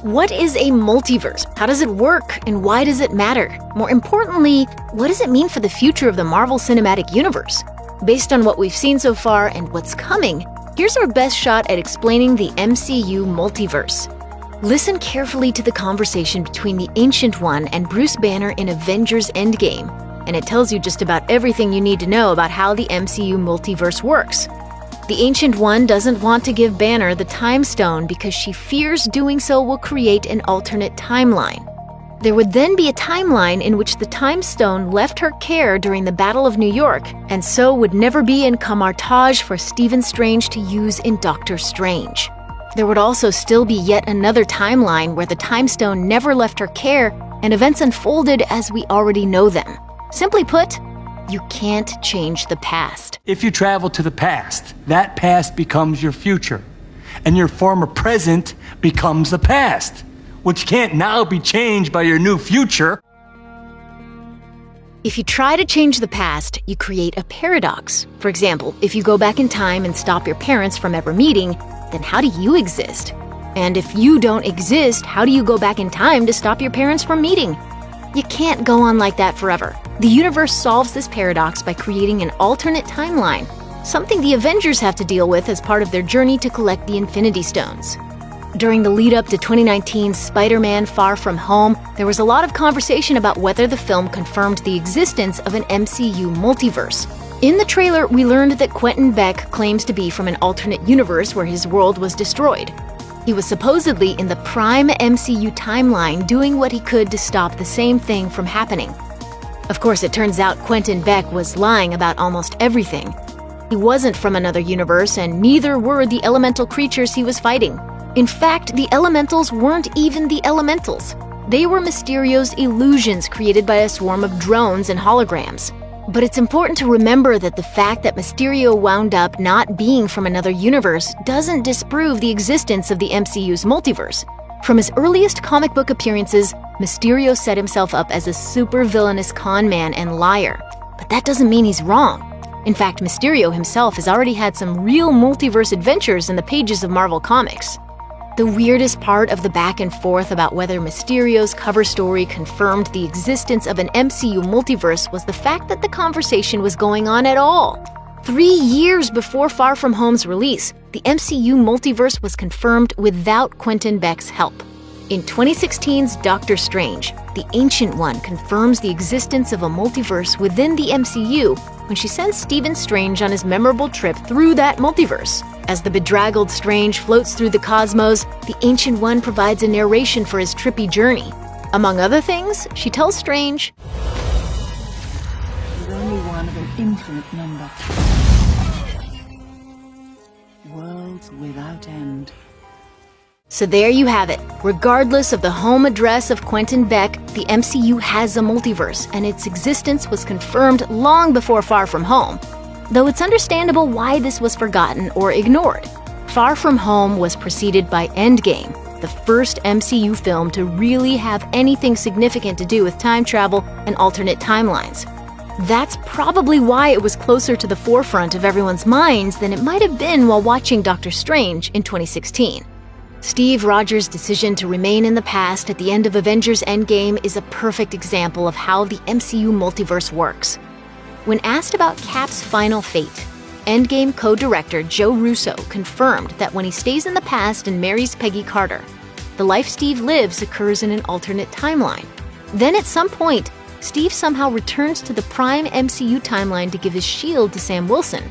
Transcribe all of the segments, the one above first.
What is a multiverse? How does it work, and why does it matter? More importantly, what does it mean for the future of the Marvel Cinematic Universe? Based on what we've seen so far and what's coming, here's our best shot at explaining the MCU multiverse. Listen carefully to the conversation between the Ancient One and Bruce Banner in Avengers Endgame, and it tells you just about everything you need to know about how the MCU multiverse works. The Ancient One doesn't want to give Banner the Time Stone because she fears doing so will create an alternate timeline. There would then be a timeline in which the Time Stone left her care during the Battle of New York, and so would never be in Camartage for Stephen Strange to use in Doctor Strange. There would also still be yet another timeline where the Time Stone never left her care and events unfolded as we already know them. Simply put, you can't change the past. If you travel to the past, that past becomes your future, and your former present becomes the past, which can't now be changed by your new future. If you try to change the past, you create a paradox. For example, if you go back in time and stop your parents from ever meeting, then how do you exist? And if you don't exist, how do you go back in time to stop your parents from meeting? You can't go on like that forever. The universe solves this paradox by creating an alternate timeline, something the Avengers have to deal with as part of their journey to collect the Infinity Stones. During the lead-up to 2019's Spider-Man Far From Home, there was a lot of conversation about whether the film confirmed the existence of an MCU multiverse. In the trailer, we learned that Quentin Beck claims to be from an alternate universe where his world was destroyed. He was supposedly in the prime MCU timeline doing what he could to stop the same thing from happening. Of course, it turns out Quentin Beck was lying about almost everything. He wasn't from another universe, and neither were the elemental creatures he was fighting. In fact, the elementals weren't even the elementals. They were Mysterio's illusions created by a swarm of drones and holograms. But it's important to remember that the fact that Mysterio wound up not being from another universe doesn't disprove the existence of the MCU's multiverse. From his earliest comic book appearances, Mysterio set himself up as a super-villainous con man and liar. But that doesn't mean he's wrong. In fact, Mysterio himself has already had some real multiverse adventures in the pages of Marvel Comics. The weirdest part of the back and forth about whether Mysterio's cover story confirmed the existence of an MCU multiverse was the fact that the conversation was going on at all. 3 years before Far From Home's release, the MCU multiverse was confirmed without Quentin Beck's help. In 2016's Doctor Strange, the Ancient One confirms the existence of a multiverse within the MCU when she sends Stephen Strange on his memorable trip through that multiverse. As the bedraggled Strange floats through the cosmos, the Ancient One provides a narration for his trippy journey. Among other things, she tells Strange, "You're only one of an infinite number. Worlds without end." So there you have it. Regardless of the home address of Quentin Beck, the MCU has a multiverse, and its existence was confirmed long before Far From Home. Though it's understandable why this was forgotten or ignored. Far From Home was preceded by Endgame, the first MCU film to really have anything significant to do with time travel and alternate timelines. That's probably why it was closer to the forefront of everyone's minds than it might have been while watching Doctor Strange in 2016. Steve Rogers' decision to remain in the past at the end of Avengers Endgame is a perfect example of how the MCU multiverse works. When asked about Cap's final fate, Endgame co-director Joe Russo confirmed that when he stays in the past and marries Peggy Carter, the life Steve lives occurs in an alternate timeline. Then at some point, Steve somehow returns to the prime MCU timeline to give his shield to Sam Wilson.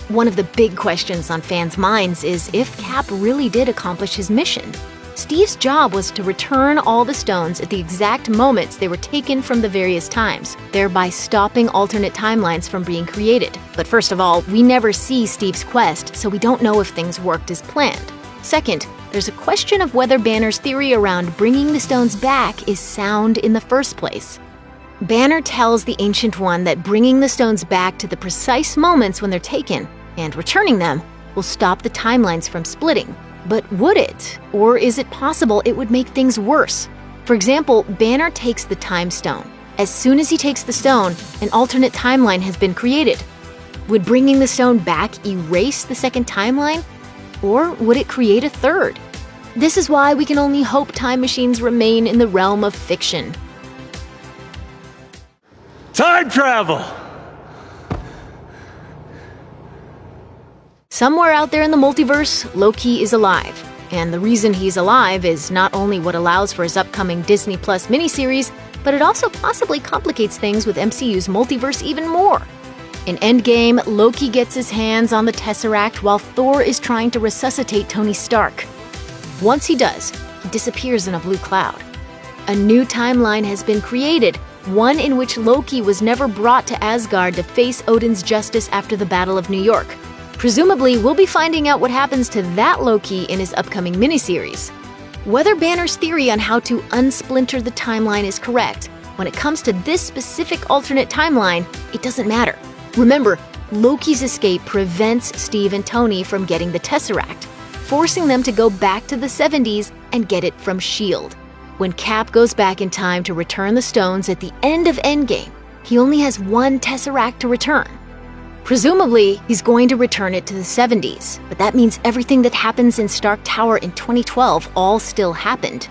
One of the big questions on fans' minds is if Cap really did accomplish his mission. Steve's job was to return all the stones at the exact moments they were taken from the various times, thereby stopping alternate timelines from being created. But first of all, we never see Steve's quest, so we don't know if things worked as planned. Second, there's a question of whether Banner's theory around bringing the stones back is sound in the first place. Banner tells the Ancient One that bringing the stones back to the precise moments when they're taken, and returning them, will stop the timelines from splitting. But would it? Or is it possible it would make things worse? For example, Banner takes the Time Stone. As soon as he takes the stone, an alternate timeline has been created. Would bringing the stone back erase the second timeline? Or would it create a third? This is why we can only hope time machines remain in the realm of fiction. Time travel! Somewhere out there in the multiverse, Loki is alive. And the reason he's alive is not only what allows for his upcoming Disney Plus miniseries, but it also possibly complicates things with MCU's multiverse even more. In Endgame, Loki gets his hands on the Tesseract while Thor is trying to resuscitate Tony Stark. Once he does, he disappears in a blue cloud. A new timeline has been created, one in which Loki was never brought to Asgard to face Odin's justice after the Battle of New York. Presumably, we'll be finding out what happens to that Loki in his upcoming miniseries. Whether Banner's theory on how to unsplinter the timeline is correct, when it comes to this specific alternate timeline, it doesn't matter. Remember, Loki's escape prevents Steve and Tony from getting the Tesseract, forcing them to go back to the 70s and get it from S.H.I.E.L.D. When Cap goes back in time to return the stones at the end of Endgame, he only has one Tesseract to return. Presumably, he's going to return it to the 70s, but that means everything that happens in Stark Tower in 2012 all still happened.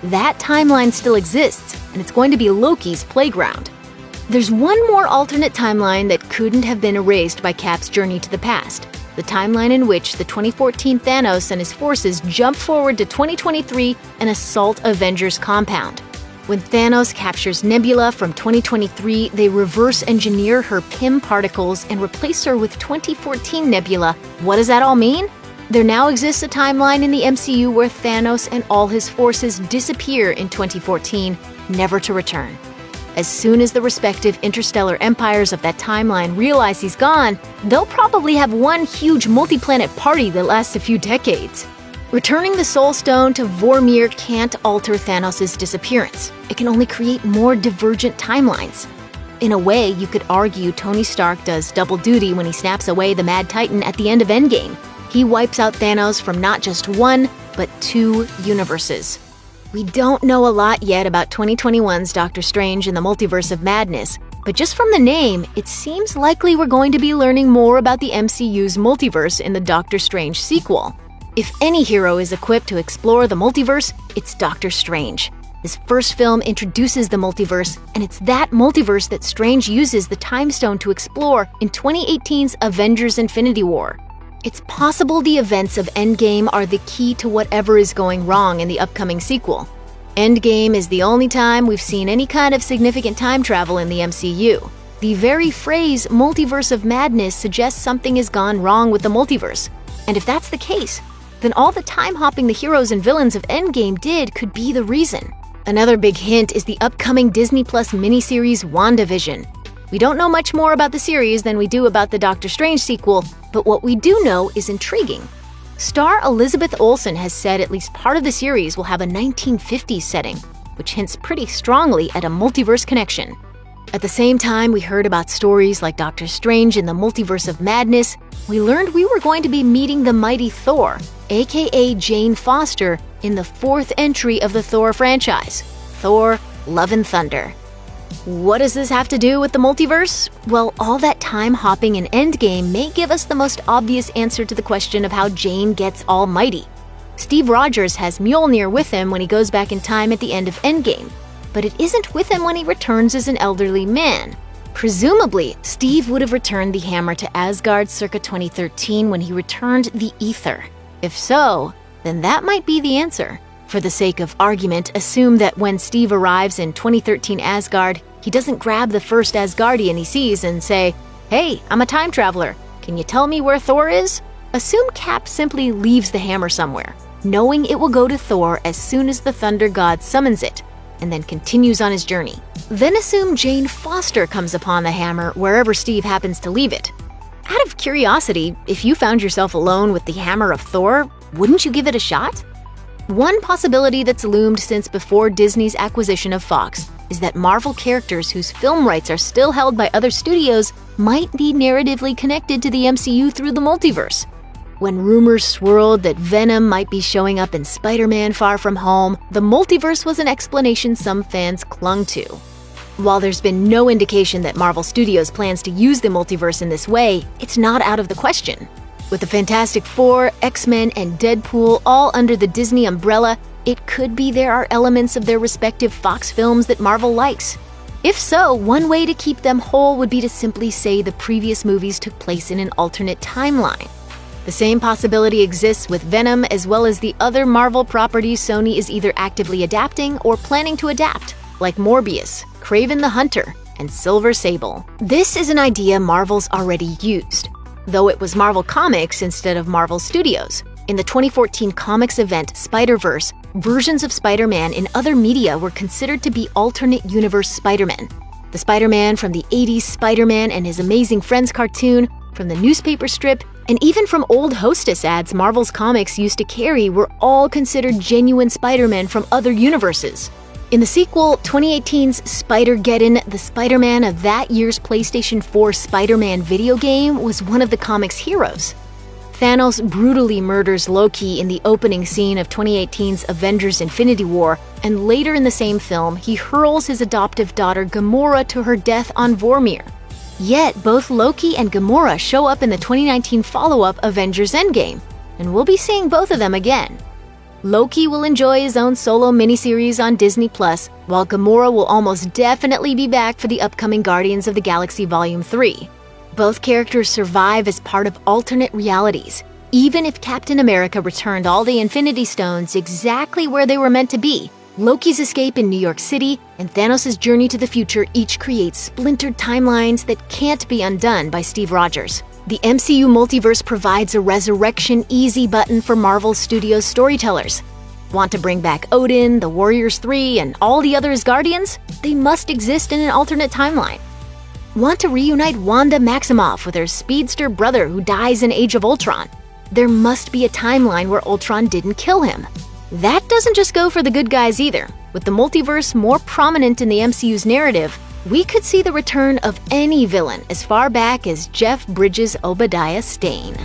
That timeline still exists, and it's going to be Loki's playground. There's one more alternate timeline that couldn't have been erased by Cap's journey to the past, the timeline in which the 2014 Thanos and his forces jump forward to 2023 and assault Avengers compound. When Thanos captures Nebula from 2023, they reverse-engineer her PIM particles and replace her with 2014 Nebula. What does that all mean? There now exists a timeline in the MCU where Thanos and all his forces disappear in 2014, never to return. As soon as the respective interstellar empires of that timeline realize he's gone, they'll probably have one huge multi-planet party that lasts a few decades. Returning the Soul Stone to Vormir can't alter Thanos' disappearance. It can only create more divergent timelines. In a way, you could argue Tony Stark does double duty when he snaps away the Mad Titan at the end of Endgame. He wipes out Thanos from not just one, but two universes. We don't know a lot yet about 2021's Doctor Strange in the Multiverse of Madness, but just from the name, it seems likely we're going to be learning more about the MCU's multiverse in the Doctor Strange sequel. If any hero is equipped to explore the multiverse, it's Doctor Strange. His first film introduces the multiverse, and it's that multiverse that Strange uses the Time Stone to explore in 2018's Avengers Infinity War. It's possible the events of Endgame are the key to whatever is going wrong in the upcoming sequel. Endgame is the only time we've seen any kind of significant time travel in the MCU. The very phrase Multiverse of Madness suggests something has gone wrong with the multiverse. And if that's the case, then all the time hopping the heroes and villains of Endgame did could be the reason. Another big hint is the upcoming Disney Plus miniseries WandaVision. We don't know much more about the series than we do about the Doctor Strange sequel, but what we do know is intriguing. Star Elizabeth Olsen has said at least part of the series will have a 1950s setting, which hints pretty strongly at a multiverse connection. At the same time we heard about stories like Doctor Strange in the Multiverse of Madness, we learned we were going to be meeting the mighty Thor, aka Jane Foster, in the fourth entry of the Thor franchise, Thor: Love and Thunder. What does this have to do with the multiverse? Well, all that time hopping in Endgame may give us the most obvious answer to the question of how Jane gets almighty. Steve Rogers has Mjolnir with him when he goes back in time at the end of Endgame, but it isn't with him when he returns as an elderly man. Presumably, Steve would have returned the hammer to Asgard circa 2013 when he returned the Ether. If so, then that might be the answer. For the sake of argument, assume that when Steve arrives in 2013 Asgard, he doesn't grab the first Asgardian he sees and say, "Hey, I'm a time traveler. Can you tell me where Thor is?" Assume Cap simply leaves the hammer somewhere, knowing it will go to Thor as soon as the Thunder God summons it, and then continues on his journey. Then assume Jane Foster comes upon the hammer wherever Steve happens to leave it. Out of curiosity, if you found yourself alone with the hammer of Thor, wouldn't you give it a shot? One possibility that's loomed since before Disney's acquisition of Fox is that Marvel characters whose film rights are still held by other studios might be narratively connected to the MCU through the multiverse. When rumors swirled that Venom might be showing up in Spider-Man: Far From Home, the multiverse was an explanation some fans clung to. While there's been no indication that Marvel Studios plans to use the multiverse in this way, it's not out of the question. With the Fantastic Four, X-Men, and Deadpool all under the Disney umbrella, it could be there are elements of their respective Fox films that Marvel likes. If so, one way to keep them whole would be to simply say the previous movies took place in an alternate timeline. The same possibility exists with Venom, as well as the other Marvel properties Sony is either actively adapting or planning to adapt, like Morbius, Kraven the Hunter, and Silver Sable. This is an idea Marvel's already used, though it was Marvel Comics instead of Marvel Studios. In the 2014 comics event Spider-Verse, versions of Spider-Man in other media were considered to be alternate universe Spider-Man. The Spider-Man from the 80s Spider-Man and His Amazing Friends cartoon, from the newspaper strip, and even from old Hostess ads Marvel's comics used to carry were all considered genuine Spider-Man from other universes. In the sequel, 2018's Spider-Geddon, the Spider-Man of that year's PlayStation 4 Spider-Man video game, was one of the comic's heroes. Thanos brutally murders Loki in the opening scene of 2018's Avengers Infinity War, and later in the same film, he hurls his adoptive daughter Gamora to her death on Vormir. Yet, both Loki and Gamora show up in the 2019 follow-up Avengers Endgame, and we'll be seeing both of them again. Loki will enjoy his own solo miniseries on Disney+, while Gamora will almost definitely be back for the upcoming Guardians of the Galaxy Volume 3. Both characters survive as part of alternate realities, even if Captain America returned all the Infinity Stones exactly where they were meant to be. Loki's escape in New York City and Thanos' journey to the future each create splintered timelines that can't be undone by Steve Rogers. The MCU multiverse provides a resurrection easy button for Marvel Studios storytellers. Want to bring back Odin, the Warriors 3, and all the other Asgardians? They must exist in an alternate timeline. Want to reunite Wanda Maximoff with her speedster brother who dies in Age of Ultron? There must be a timeline where Ultron didn't kill him. That doesn't just go for the good guys either. With the multiverse more prominent in the MCU's narrative, we could see the return of any villain as far back as Jeff Bridges' Obadiah Stane.